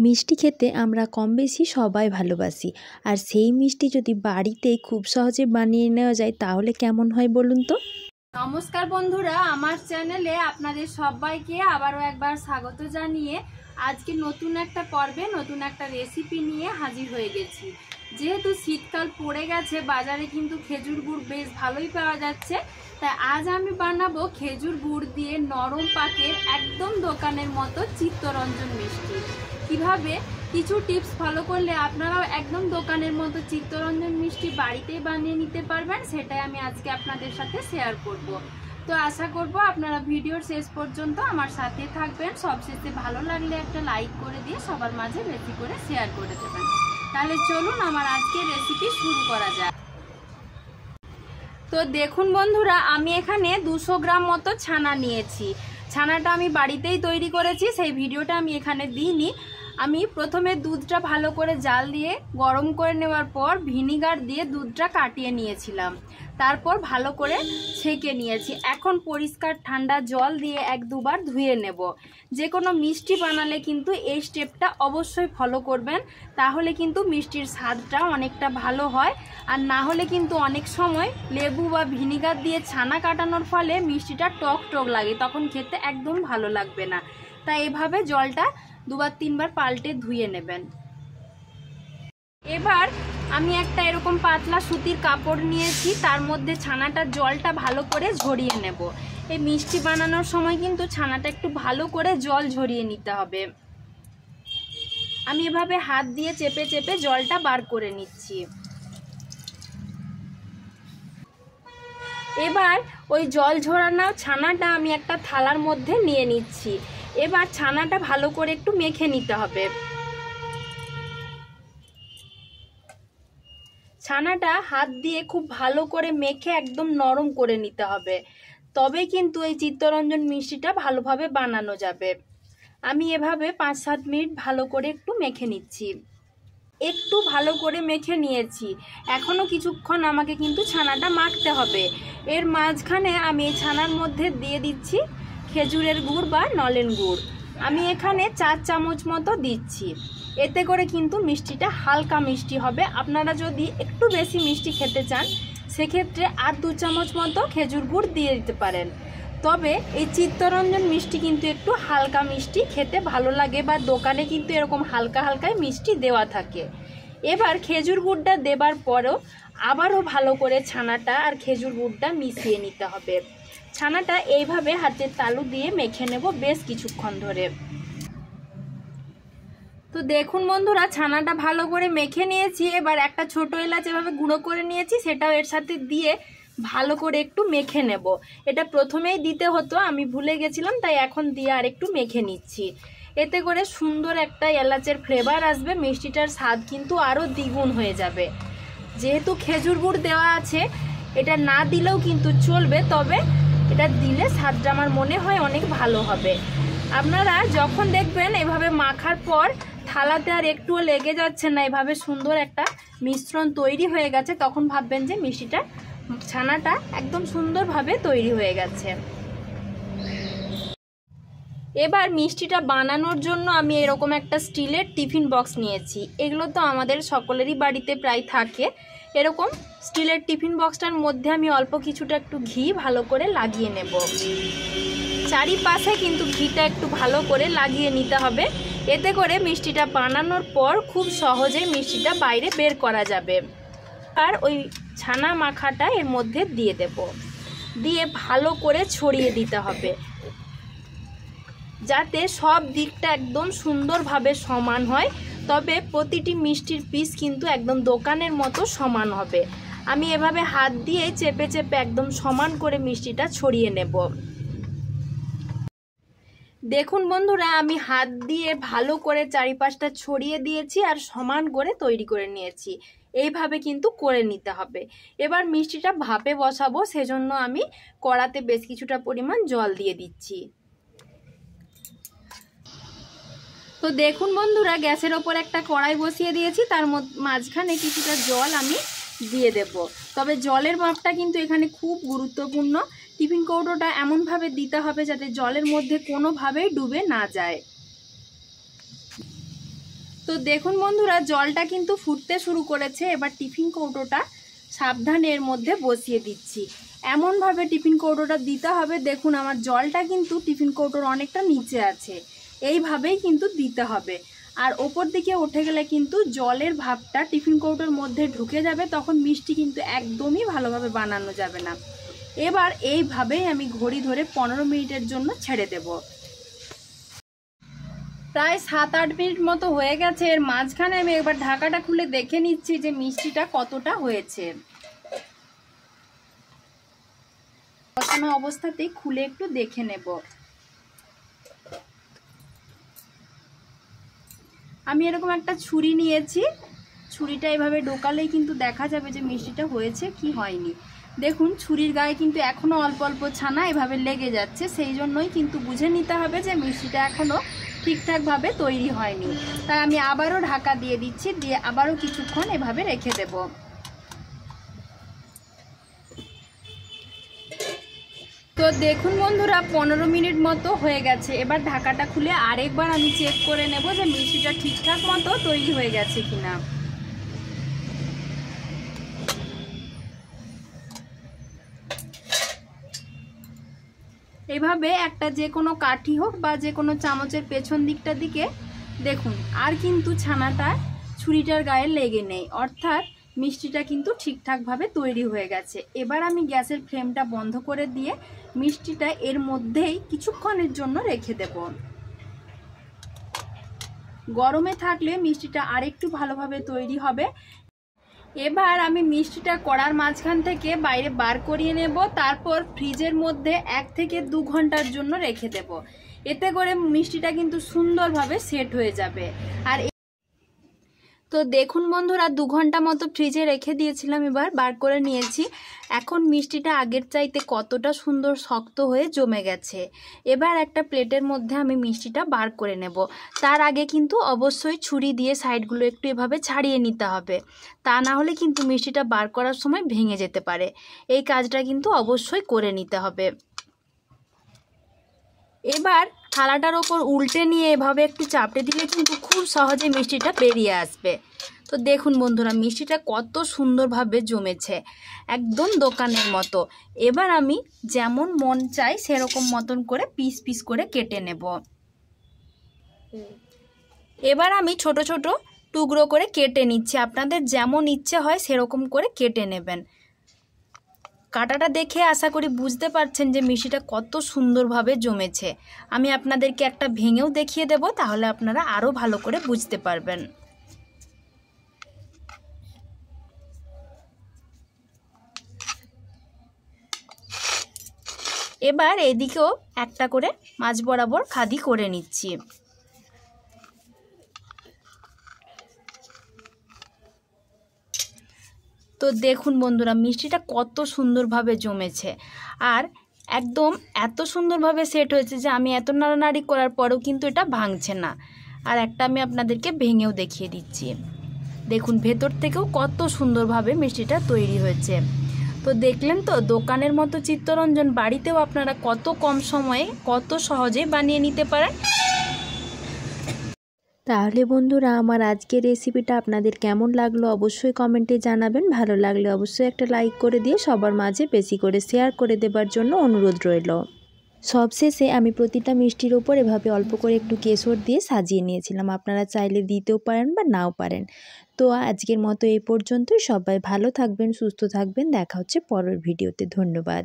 মিষ্টি খেতে আমরা কম বেশি সবাই ভালোবাসি। আর সেই মিষ্টি যদি বাড়িতে খুব সহজে বানিয়ে নেওয়া যায় তাহলে কেমন হয় বলুন তো। নমস্কার বন্ধুরা, আমার চ্যানেলে আপনাদের সবাইকে আবারও একবার স্বাগত জানিয়ে আজকে নতুন একটা পর্বে নতুন একটা রেসিপি নিয়ে হাজির হয়ে গেছি। যেহেতু শীতকাল পড়ে গেছে, বাজারে কিন্তু খেজুর গুড় বেশ ভালোই পাওয়া যাচ্ছে, তাই আজ আমি বানাবো খেজুর গুড় দিয়ে নরম পাকের একদম দোকানের মতো চিত্তরঞ্জন মিষ্টি। কিভাবে কিছু টিপস ফলো করলে আপনারাও একদম দোকানের মতো চিত্তরঞ্জন মিষ্টি বাড়িতেই বানিয়ে নিতে পারবেন, সেটাই আমি আজকে আপনাদের সাথে শেয়ার করব। তো আশা করব আপনারা ভিডিওর শেষ পর্যন্ত আমার সাথে থাকবেন। সবশেষে ভালো লাগলে একটা লাইক করে দিয়ে সবার মাঝে বেশি করে শেয়ার করে দেবেন। তাহলে চলুন আমার আজকের রেসিপি শুরু করা যাক। তো দেখুন বন্ধুরা, আমি এখানে 200 গ্রাম মতো ছানা নিয়েছি। ছানাটা আমি বাড়িতেই তৈরি করেছি, সেই ভিডিওটা আমি এখানে দিইনি। আমি প্রথমে দুধটা ভালো করে জাল দিয়ে গরম করে নেওয়ার পর ভিনিগার দিয়ে দুধটা কাটিয়ে নিয়েছিলাম, তারপর ভালো করে ছেঁকে নিয়েছি। এখন পরিষ্কার ঠান্ডা জল দিয়ে 1-2 বার ধুয়ে নেব। যে কোনো মিষ্টি বানালে কিন্তু এই স্টেপটা অবশ্যই ফলো করবেন, তাহলে কিন্তু মিষ্টির স্বাদটা অনেকটা ভালো হয়। আর না হলে কিন্তু অনেক সময় লেবু বা ভিনিগার দিয়ে ছানা কাটানোর ফলে মিষ্টিটা টক টক লাগে, তখন খেতে একদম ভালো লাগবে না। তাই এভাবে জলটা 2-3 বার পাল্টে ধুয়ে নেবেন। এবার আমি একটা এরকম পাতলা সুতির কাপড় নিয়েছি, তার মধ্যে ছানাটার জলটা ভালো করে ঝরিয়ে নেব। এই মিষ্টি বানানোর সময় কিন্তু ছানাটা একটু ভালো করে জল ঝরিয়ে নিতে হবে। আমি এভাবে হাত দিয়ে চেপে চেপে জলটা বার করে নিচ্ছি। এবার ওই জল ঝরানো ছানাটা আমি একটা থালার মধ্যে নিয়ে নিচ্ছি। এবার ছানাটা ভালো করে একটু মেখে নিতে হবে। ছানাটা হাত দিয়ে খুব ভালো করে মেখে একদম নরম করে নিতে হবে, তবে কিন্তু এই চিত্তরঞ্জন মিষ্টিটা ভালোভাবে বানানো যাবে। আমি এভাবে 5-7 মিনিট ভালো করে একটু মেখে নিচ্ছি। একটু ভালো করে মেখে নিয়েছি, এখনও কিছুক্ষণ আমাকে কিন্তু ছানাটা মাখতে হবে। এর মাঝখানে আমি এই ছানার মধ্যে দিয়ে দিচ্ছি খেজুরের গুড় বা নলেন গুড়। আমি এখানে 4 চামচ মতো দিচ্ছি। এতে করে কিন্তু মিষ্টিটা হালকা মিষ্টি হবে। আপনারা যদি একটু বেশি মিষ্টি খেতে চান সেক্ষেত্রে আর 2 চামচ মতো খেজুর গুড় দিয়ে দিতে পারেন। তবে এই চিত্তরঞ্জন মিষ্টি কিন্তু একটু হালকা মিষ্টি খেতে ভালো লাগে, বা দোকানে কিন্তু এরকম হালকা হালকাই মিষ্টি দেওয়া থাকে। এবার খেজুর গুড়টা দেবার পরেও আবারও ভালো করে ছানাটা আর খেজুর গুড়টা মিশিয়ে নিতে হবে। ছানাটা এইভাবে হাতের তালু দিয়ে মেখে নেব বেশ কিছুক্ষণ ধরে। তো দেখুন বন্ধুরা, ছানাটা ভালো করে মেখে নিয়েছি। এবার একটা ছোট এলাচ এভাবে গুঁড়ো করে নিয়েছি, সেটাও এর সাথে দিয়ে ভালো করে একটু মেখে নেব। এটা প্রথমেই দিতে হতো, আমি ভুলে গেছিলাম, তাই এখন দিয়ে আর একটু মেখে নিচ্ছি। এতে করে সুন্দর একটা এলাচের ফ্লেভার আসবে, মিষ্টিটার স্বাদ কিন্তু আরও দ্বিগুণ হয়ে যাবে। যেহেতু খেজুর গুড় দেওয়া আছে, এটা না দিলেও কিন্তু চলবে, তবে এটা দিলে স্বাদটা আমার মনে হয় অনেক ভালো হবে। আপনারা যখন দেখবেন এভাবে মাখার পর থালাতে আর একটুও লেগে যাচ্ছে না, এভাবে সুন্দর একটা মিশ্রণ তৈরি হয়ে গেছে, তখন ভাববেন যে মিষ্টিটা ছানাটা একদম সুন্দরভাবে তৈরি হয়ে গেছে। এবার মিষ্টিটা বানানোর জন্য আমি এরকম একটা স্টিলের টিফিন বক্স নিয়েছি। এগুলো তো আমাদের সকলেরই বাড়িতে প্রায় থাকে। এরকম স্টিলের টিফিন বক্সটার মধ্যে আমি অল্প কিছুটা একটু ঘি ভালো করে লাগিয়ে নেব। চারিপাশে কিন্তু ঘিটা একটু ভালো করে লাগিয়ে নিতে হবে, এতে করে মিষ্টিটা বানানোর পর খুব সহজে মিষ্টিটা বাইরে বের করা যাবে। আর ওই ছানা মাখাটা এর মধ্যে দিয়ে দেব, দিয়ে ভালো করে ছড়িয়ে দিতে হবে, যাতে সব দিকটা একদম সুন্দরভাবে সমান হয়। তবে প্রতিটি মিষ্টির পিস কিন্তু একদম দোকানের মতো সমান হবে। আমি এভাবে হাত দিয়ে চেপে চেপে একদম সমান করে মিষ্টিটা ছড়িয়ে নেব। দেখুন বন্ধুরা, আমি হাত দিয়ে ভালো করে চারিপাশটা ছড়িয়ে দিয়েছি আর সমান করে তৈরি করে নিয়েছি। এইভাবে কিন্তু করে নিতে হবে। এবার মিষ্টিটা ভাপে বসাবো, সেজন্য আমি কড়াতে বেশ কিছুটা পরিমাণ জল দিয়ে দিচ্ছি। তো দেখুন বন্ধুরা, গ্যাসের ওপর একটা কড়াই বসিয়ে দিয়েছি, তার মাঝখানে কিছুটা জল আমি দিয়ে দেব। তবে জলের মাপটা কিন্তু এখানে খুব গুরুত্বপূর্ণ। টিফিন কৌটোটা এমনভাবে দিতে হবে যাতে জলের মধ্যে কোনোভাবেই ডুবে না যায়। তো দেখুন বন্ধুরা, জলটা কিন্তু ফুটতে শুরু করেছে। এবার টিফিন কৌটোটা সাবধানে এর মধ্যে বসিয়ে দিচ্ছি। এমনভাবে টিফিন কৌটোটা দিতে হবে, দেখুন আমার জলটা কিন্তু টিফিন কৌটোর অনেকটা নিচে আছে, এইভাবেই কিন্তু দিতে হবে। আর ওপর দিকে উঠে গেলে কিন্তু জলের ভাবটা টিফিন কৌটোর মধ্যে ঢুকে যাবে, তখন মিষ্টি কিন্তু একদমই ভালোভাবে বানানো যাবে না। এবার এইভাবেই আমি ঘড়ি ধরে 15 মিনিটের জন্য ছেড়ে দেব। প্রায় 7-8 মিনিট মতো হয়ে গেছে। এর মাঝখানে আমি একবার ঢাকাটা খুলে দেখে নিচ্ছি যে মিষ্টিটা কতটা হয়েছে। বসানো অবস্থাতেই খুলে একটু দেখে নেব। আমি এরকম একটা ছুরি নিয়েছি, ছুরিটা এভাবে ঢোকালেই কিন্তু দেখা যাবে যে মিষ্টিটা হয়েছে কি হয়নি। দেখুন ছুরির গায়ে কিন্তু এখনো অল্প অল্প ছানা এভাবে লেগে যাচ্ছে, সেই জন্যই কিন্তু বুঝে নিতে হবে যে মিষ্টিটা এখনো ঠিকঠাকভাবে তৈরি হয়নি। তাই আমি আবারও ঢাকা দিয়ে দিচ্ছি, দিয়ে আবারও কিছুক্ষণ এভাবে রেখে দেব। তো দেখুন বন্ধুরা, 15 মিনিট মতো হয়ে গেছে। এবার ঢাকাটা খুলে আরেকবার আমি চেক করে নেব যে মিষ্টিটা ঠিকঠাক মতো তৈরি হয়ে গেছে কিনা। এইভাবে একটা যে কোনো কাঠি হোক বা যে কোনো চামচের পেছন দিকটার দিকে দেখুন, আর কিন্তু ছানাটা ছুরিটার গায়ে লেগে নেই, অর্থাৎ মিষ্টিটা কিন্তু ঠিকঠাকভাবে তৈরি হয়ে গেছে। এবার আমি গ্যাসের ফ্লেমটা বন্ধ করে দিয়ে মিষ্টিটা এর মধ্যেই কিছুক্ষণের জন্য রেখে দেব। গরমে থাকলে মিষ্টিটা আরেকটু ভালোভাবে তৈরি হবে। এবার আমি মিষ্টিটা কড়ার মাঝখান থেকে বাইরে বার করিয়ে নেব, তারপর ফ্রিজের মধ্যে 1 থেকে 2 ঘন্টার জন্য রেখে দেব। এতে করে মিষ্টিটা কিন্তু সুন্দরভাবে সেট হয়ে যাবে। আর তো দেখুন বন্ধুরা, 2 ঘন্টা মতো ফ্রিজে রেখে দিয়েছিলাম, এবার বার করে নিয়েছি। এখন মিষ্টিটা আগের চাইতে কতটা সুন্দর শক্ত হয়ে জমে গেছে। এবার একটা প্লেটের মধ্যে আমি মিষ্টিটা বার করে নেব। তার আগে কিন্তু অবশ্যই ছুরি দিয়ে সাইডগুলো একটু এভাবে ছাড়িয়ে নিতে হবে, তা না হলে কিন্তু মিষ্টিটা বার করার সময় ভেঙে যেতে পারে। এই কাজটা কিন্তু অবশ্যই করে নিতে হবে। এবার থালাটার ওপর উল্টে নিয়ে এভাবে একটু চাপড়ে দিলে কিন্তু খুব সহজে মিষ্টিটা বেরিয়ে আসবে। তো দেখুন বন্ধুরা, মিষ্টিটা কত সুন্দরভাবে জমেছে, একদম দোকানের মতো। এবার আমি যেমন মন চাই সেরকম মতন করে পিস পিস করে কেটে নেব। এবার আমি ছোট ছোট টুকরো করে কেটে নিচ্ছি, আপনাদের যেমন ইচ্ছে হয় সেরকম করে কেটে নেবেন। কাটাটা দেখে আশা করি বুঝতে পারছেন যে মিষ্টিটা কত সুন্দরভাবে জমেছে। আমি আপনাদেরকে একটা ভেঙেও দেখিয়ে দেব, তাহলে আপনারা আরও ভালো করে বুঝতে পারবেন। এবার এদিকেও একটা করে মাঝ বরাবর খাদি করে নিচ্ছি। তো দেখুন বন্ধুরা, মিষ্টিটা কত সুন্দরভাবে জমেছে আর একদম এত সুন্দরভাবে সেট হয়েছে যে আমি এত নাড়ানাড়ি করার পরেও কিন্তু এটা ভাঙছে না। আর একটা আমি আপনাদেরকে ভেঙেও দেখিয়ে দিচ্ছি, দেখুন ভেতর থেকেও কত সুন্দরভাবে মিষ্টিটা তৈরি হয়েছে। তো দেখলেন তো, দোকানের মতো চিত্তরঞ্জন বাড়িতেও আপনারা কত কম সময়ে কত সহজেই বানিয়ে নিতে পারেন। তাহলে বন্ধুরা, আমার আজকের রেসিপিটা আপনাদের কেমন লাগলো অবশ্যই কমেন্টে জানাবেন। ভালো লাগলে অবশ্যই একটা লাইক করে দিয়ে সবার মাঝে বেশি করে শেয়ার করে দেবার জন্য অনুরোধ রইল। সবশেষে আমি প্রতিটা মিষ্টির ওপর এভাবে অল্প করে একটু কেশর দিয়ে সাজিয়ে নিয়েছিলাম, আপনারা চাইলে দিতেও পারেন বা নাও পারেন। তো আজকের মতো এই পর্যন্তই। সবাই ভালো থাকবেন, সুস্থ থাকবেন, দেখা হচ্ছে পরের ভিডিওতে। ধন্যবাদ।